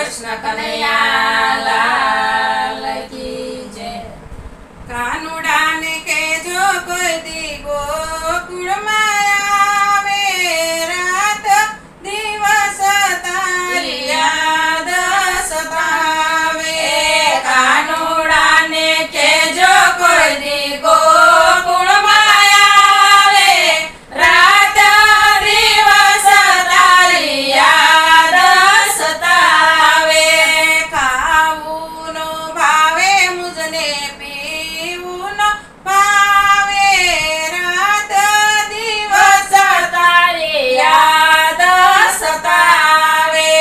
કૃષ્ણ કનૈયા લાલ કી જય। કાનુડાને કેજો કોઈ દી ગોકુળમાં આવે, રાત દિવસ તારી યાદ સતાવે। કાનુડાને કેજો કોઈ દી ગોકુળમાં આવે, રાત દિવસ તારી યાદ સતાવે। ખાવું નો ભાવે મુજને પીવું નો ભાવે, રાત દિવસ તારી યાદ સતાવે।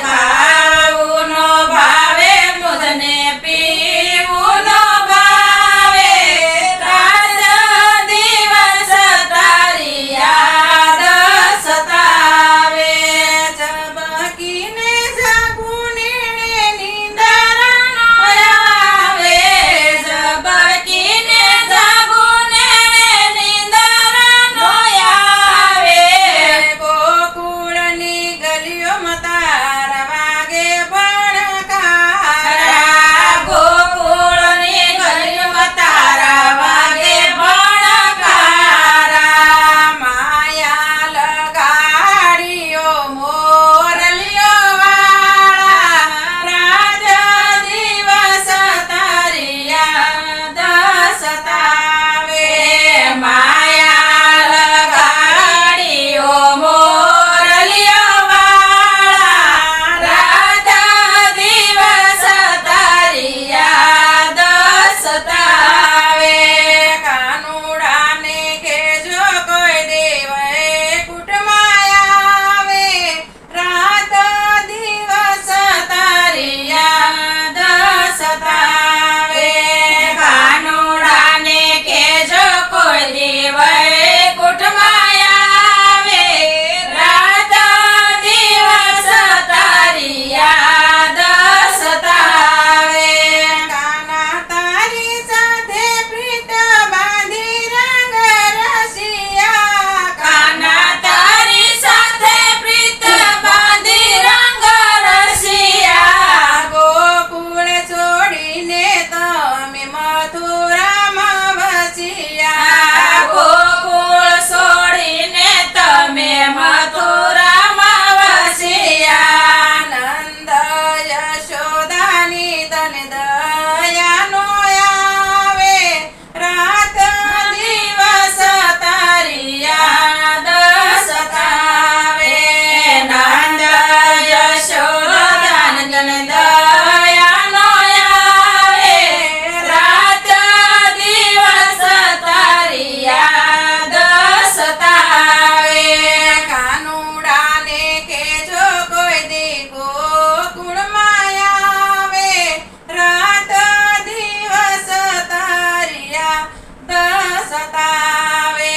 ખાવું નો ભાવે મુજને પીવું નો ભાવે, રાત દિવસ તારી યાદ સતાવે। ઝબકીને જાગું નીણે નીંદર નો આવે, ઝબકીને જાગું ને નીંદર નો આવે। ગોકુળની ગલીઓમાં તારા વાગે ભણકારા, ગોકુળની ગલીઓમાં તારા વાગે ભણકારા। માયા લગાડીઓ મોરલીઓ વાળા, રાત દિવસ તારી યાદ સતાવે। માયા લગાડીઓ મોરલીઓ વાળા, રાત દિવસ તારી યાદ સતાવે। કાનુડાને કેજો કોઈ દેવે કુટમાં આવે, રાત દિવસ તારી યાદ સતાવે। કાનુડાને કેજો કોઈ દી વૈકુંઠમાં આવે, રાત દિવસ તારી યાદ સતાવે। કાના તારી સાથે પ્રીત બાંધી રંગ રસિયા, કાના તારી સાથે પ્રીત બાંધી રંગ રસિયા। ગોકુળ છોડીને તમે મથુરામાં વસિયા। ગોકુળ છોડીને તમે મથુરામાં વસ્યા। નંદ યશોદાની તને દયાનો આવે, રાત દિવસ તારી યાદ સતાવે। નંદ યશોદાને તને દયાનો આવે, રાત દિવસ તારી યાદ સતાવે। કાનુડાને કેજો કોઈ દી ગોકુળમાં આવે, રાત દિવસ તારી યાદ સતાવે।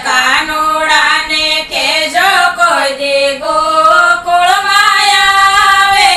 કાનુડાને કેજો કોઈ દી ગોકુળમાં આવે,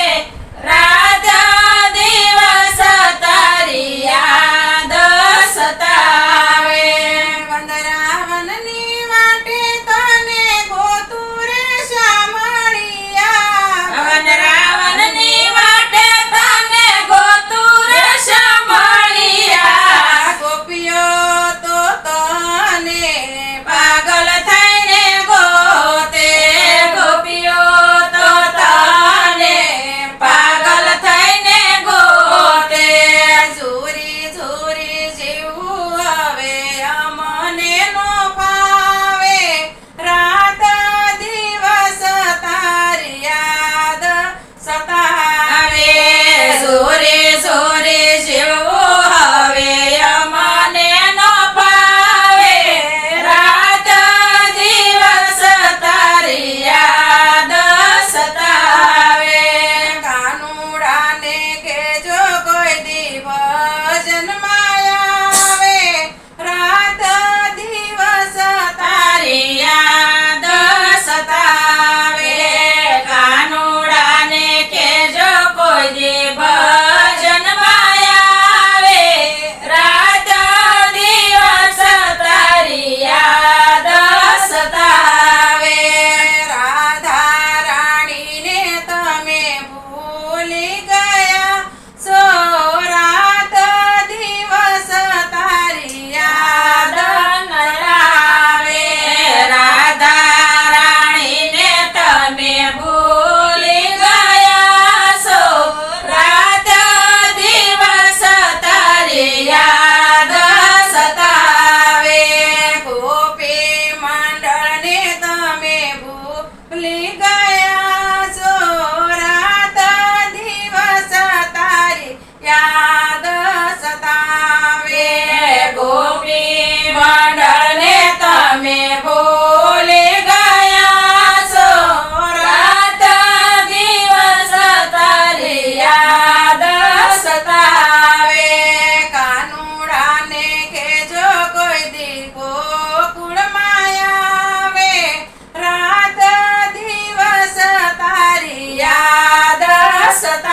દિવસ